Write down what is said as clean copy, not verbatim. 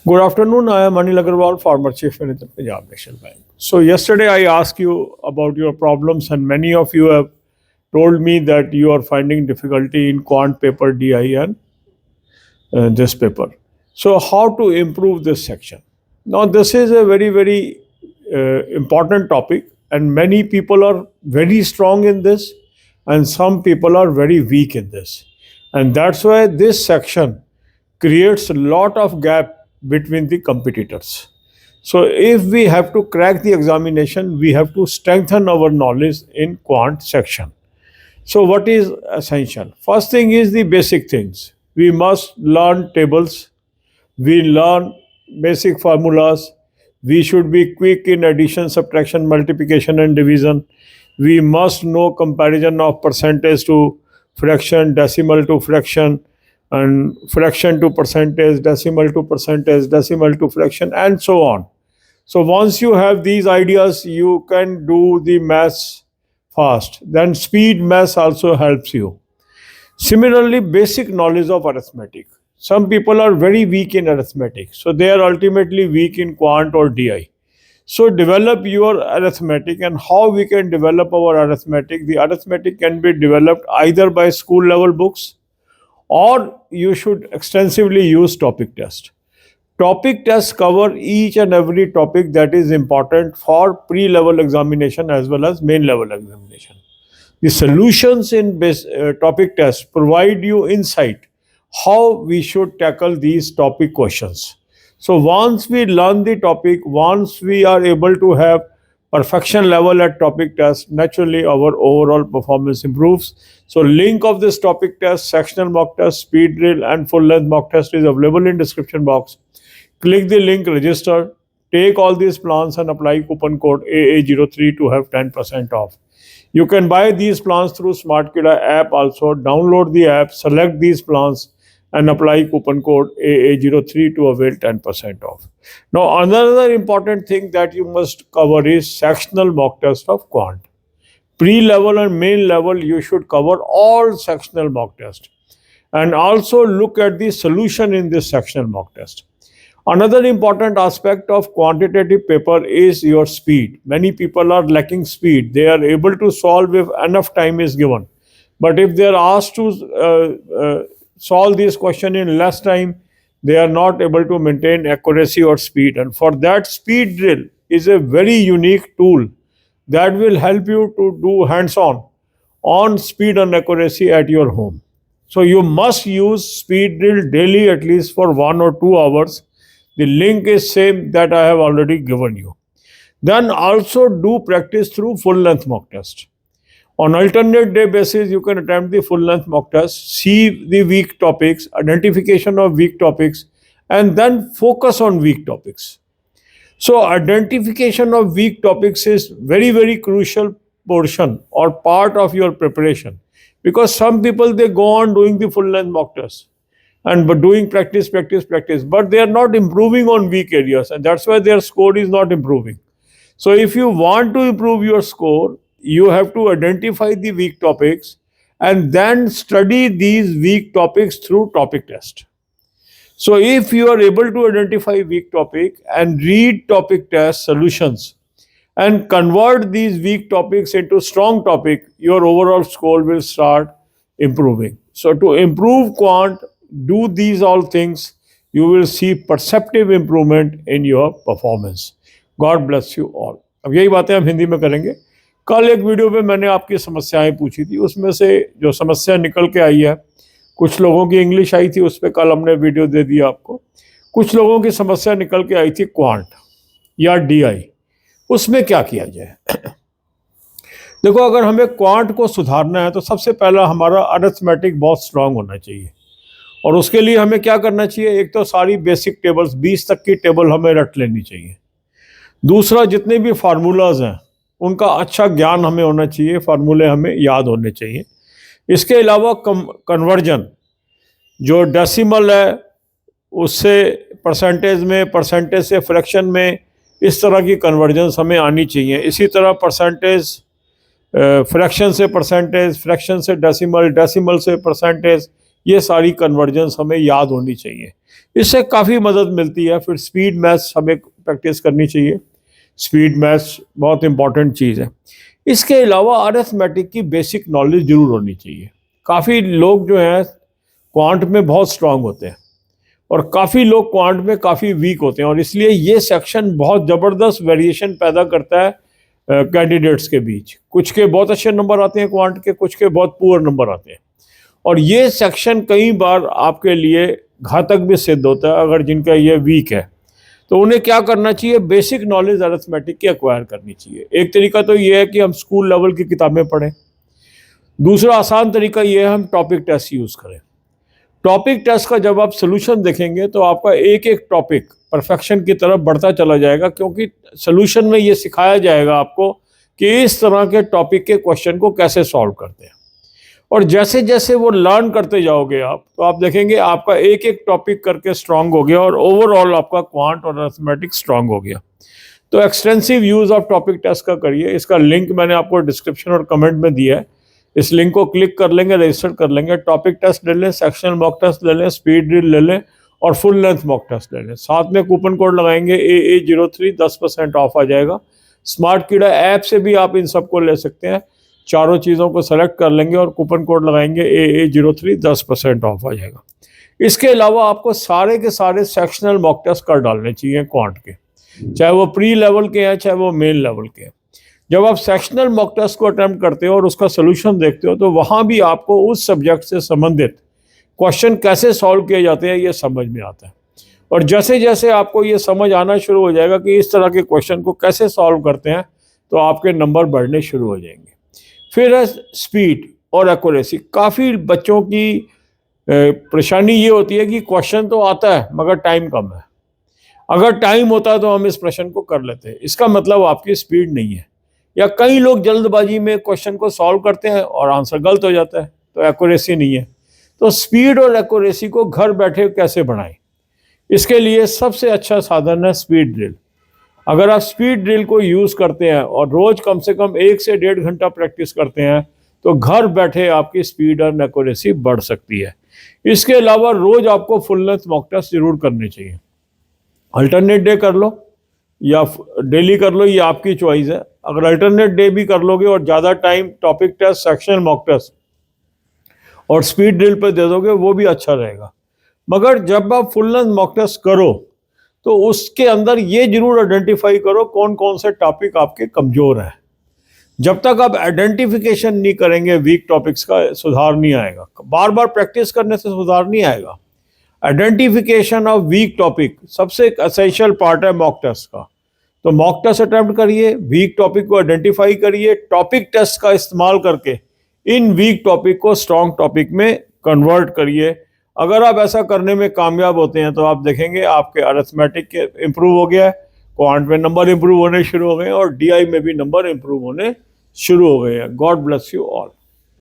Good afternoon. I am Anil Agarwal, former Chief Manager, Punjab National Bank. So yesterday I asked you about your problems, and many of you have told me that you are finding difficulty in quant paper DI and this paper. So how to improve this section? Now this is a very important topic, and many people are very strong in this, and some people are very weak in this, and that's why this section creates a lot of gap between the competitors. So if we have to crack the examination, we have to strengthen our knowledge in quant section. So what is essential? First thing is the basic things. We must learn tables, we learn basic formulas, we should be quick in addition, subtraction, multiplication and division. We must know comparison of percentage to fraction, decimal to fraction, and fraction to percentage, decimal to percentage, decimal to fraction, and so on. So once you have these ideas, you can do the maths fast. Then speed maths also helps you. Similarly, basic knowledge of arithmetic. Some people are very weak in arithmetic, so they are ultimately weak in quant or DI. So develop your arithmetic. And how we can develop our arithmetic? The arithmetic can be developed either by school level books, or you should extensively use topic test. Topic tests cover each and every topic that is important for pre-level examination as well as main level examination. The solutions in topic tests provide you insight how we should tackle these topic questions. So once we learn the topic, once we are able to have perfection level at topic test, naturally our overall performance improves. So link of this topic test, sectional mock test, speed drill and full length mock test is available in description box. Click the link, register, take all these plans and apply coupon code AA03 to have 10% off. You can buy these plans through Smartkeeda app also. Download the app, select these plans and apply coupon code AA03 to avail 10% off. Now another important thing that you must cover is sectional mock test of quant. Pre-level and main level, you should cover all sectional mock test and also look at the solution in this sectional mock test. Another important aspect of quantitative paper is your speed. Many people are lacking speed. They are able to solve if enough time is given. But if they are asked to solve this question in less time, they are not able to maintain accuracy or speed. And for that, speed drill is a very unique tool that will help you to do hands-on on speed and accuracy at your home. So you must use speed drill daily at least for 1 or 2 hours. The link is same that I have already given you. Then also do practice through full length mock test. On alternate day basis, you can attempt the full length mock test, see the weak topics, identification of weak topics, and then focus on weak topics. So identification of weak topics is very crucial portion or part of your preparation, because some people, they go on doing the full length mock test and but doing practice, but they are not improving on weak areas, and that's why their score is not improving. So if you want to improve your score, you have to identify the weak topics and then study these weak topics through topic test. So if you are able to identify weak topic and read topic test solutions and convert these weak topics into strong topic, your overall score will start improving. So to improve quant, do these all things, you will see perceptive improvement in your performance. God bless you all. अब यही बातें हम हिंदी में करेंगे. कल एक video पे मैंने आपकी समस्याएं पूछी थी, उसमें से जो समस्या निकल के आई है, कुछ लोगों की इंग्लिश आई थी, उस पर कल हमने वीडियो दे दिया आपको. कुछ लोगों की समस्या निकल के आई थी क्वांट या डीआई, उसमें क्या किया जाए. देखो, अगर हमें क्वांट को सुधारना है तो सबसे पहला हमारा अरिथमेटिक बहुत स्ट्रांग होना चाहिए, और उसके लिए हमें क्या करना चाहिए? एक तो सारी बेसिक टेबल्स 20 तक की टेबल हमें रट लेनी चाहिए. दूसरा, जितने भी फार्मूलाज हैं उनका अच्छा ज्ञान हमें होना चाहिए, फार्मूले हमें याद होने चाहिए. इसके अलावा कन्वर्जन, जो डेसिमल है उससे परसेंटेज में, परसेंटेज से फ्रैक्शन में, इस तरह की कन्वर्जन्स हमें आनी चाहिए. इसी तरह परसेंटेज, फ्रैक्शन से परसेंटेज, फ्रैक्शन से डेसिमल, डेसिमल से परसेंटेज, ये सारी कन्वर्जन्स हमें याद होनी चाहिए. इससे काफ़ी मदद मिलती है। फिर स्पीड मैथ्स हमें प्रैक्टिस करनी चाहिए, स्पीड मैथ्स बहुत इंपॉर्टेंट चीज़ है। इसके अलावा अरिथमेटिक की बेसिक नॉलेज जरूर होनी चाहिए। काफ़ी लोग जो हैं क्वांट में बहुत स्ट्रांग होते हैं और काफ़ी लोग क्वांट में काफ़ी वीक होते हैं, और इसलिए ये सेक्शन बहुत ज़बरदस्त वेरिएशन पैदा करता है कैंडिडेट्स के बीच। कुछ के बहुत अच्छे नंबर आते हैं क्वांट के, कुछ के बहुत पुअर नंबर आते हैं, और ये सेक्शन कई बार आपके लिए घातक भी सिद्ध होता है अगर जिनका ये वीक है। तो उन्हें क्या करना चाहिए, बेसिक नॉलेज अरिथमेटिक की एक्वायर करनी चाहिए। एक तरीका तो ये है कि हम स्कूल लेवल की किताबें पढ़ें। दूसरा आसान तरीका ये है हम टॉपिक टेस्ट यूज़ करें। टॉपिक टेस्ट का जब आप सोल्यूशन देखेंगे तो आपका एक एक टॉपिक परफेक्शन की तरफ बढ़ता चला जाएगा, क्योंकि सोल्यूशन में ये सिखाया जाएगा आपको कि इस तरह के टॉपिक के क्वेश्चन को कैसे सॉल्व करते हैं। और जैसे जैसे वो लर्न करते जाओगे आप, तो आप देखेंगे आपका एक एक टॉपिक करके स्ट्रांग हो गया और ओवरऑल आपका क्वांट और अरिथमेटिक स्ट्रांग हो गया। तो extensive use of topic test का करिए। इसका लिंक मैंने आपको डिस्क्रिप्शन और कमेंट में दिया है। इस लिंक को क्लिक कर लेंगे, रजिस्टर कर लेंगे, टॉपिक टेस्ट ले लें, सेक्शनल मॉक टेस्ट ले लें, स्पीड ड्रिल ले लें और फुल लेंथ मॉक टेस्ट ले लें। साथ में कूपन कोड लगाएंगे AA03, 10% ऑफ आ जाएगा। स्मार्टकीडा ऐप से भी आप इन सबको ले सकते हैं। चारों चीज़ों को सेलेक्ट कर लेंगे और कूपन कोड लगाएंगे AA03, 10% ऑफ आ जाएगा। इसके अलावा आपको सारे के सारे सेक्शनल मॉक टेस्ट कर डालने चाहिए क्वांट के, चाहे वो प्री लेवल के हैं चाहे वो मेन लेवल के हैं। जब आप सेक्शनल मॉक टेस्ट को अटेम्प्ट करते हो और उसका सोल्यूशन देखते हो, तो वहाँ भी आपको उस सब्जेक्ट से संबंधित क्वेश्चन कैसे सॉल्व किए जाते हैं ये समझ में आता है। और जैसे जैसे आपको ये समझ आना शुरू हो जाएगा कि इस तरह के क्वेश्चन को कैसे सॉल्व करते हैं, तो आपके नंबर बढ़ने शुरू हो जाएंगे। फिर है स्पीड और एक्यूरेसी। काफ़ी बच्चों की परेशानी ये होती है कि क्वेश्चन तो आता है मगर टाइम कम है। अगर टाइम होता तो हम इस प्रश्न को कर लेते हैं, इसका मतलब आपकी स्पीड नहीं है। या कई लोग जल्दबाजी में क्वेश्चन को सॉल्व करते हैं और आंसर गलत हो जाता है, तो एक्यूरेसी नहीं है। तो स्पीड और एक्यूरेसी को घर बैठे कैसे बढ़ाएं, इसके लिए सबसे अच्छा साधन है स्पीड ड्रिल। अगर आप स्पीड ड्रिल को यूज़ करते हैं और रोज़ कम से कम 1 से 1.5 घंटा प्रैक्टिस करते हैं, तो घर बैठे आपकी स्पीड और एक्यूरेसी बढ़ सकती है। इसके अलावा रोज़ आपको फुल लेंथ मॉक टेस्ट जरूर करने चाहिए। अल्टरनेट डे कर लो या डेली कर लो, ये आपकी चॉइस है। अगर अल्टरनेट डे भी कर लोगे और ज़्यादा time topic test, sectional mock test और स्पीड ड्रिल पे दे दोगे, वो भी अच्छा रहेगा। मगर जब आप फुल लेंथ मॉक टेस्ट करो तो उसके अंदर ये जरूर आइडेंटिफाई करो कौन कौन से टॉपिक आपके कमज़ोर हैं। जब तक आप आइडेंटिफिकेशन नहीं करेंगे वीक टॉपिक्स का, सुधार नहीं आएगा। बार बार प्रैक्टिस करने से सुधार नहीं आएगा। आइडेंटिफिकेशन ऑफ वीक टॉपिक सबसे एक एसेंशियल पार्ट है मॉक टेस्ट का। तो मॉक टेस्ट अटेम्प्ट करिए, वीक टॉपिक को आइडेंटिफाई करिए, टॉपिक टेस्ट का इस्तेमाल करके इन वीक टॉपिक को स्ट्रॉन्ग टॉपिक में कन्वर्ट करिए। अगर आप ऐसा करने में कामयाब होते हैं तो आप देखेंगे आपके अरिथमेटिक इंप्रूव हो गया है, क्वांट में नंबर इंप्रूव होने शुरू हो गए और DI में भी नंबर इंप्रूव होने शुरू हो गए हैं। God bless you all.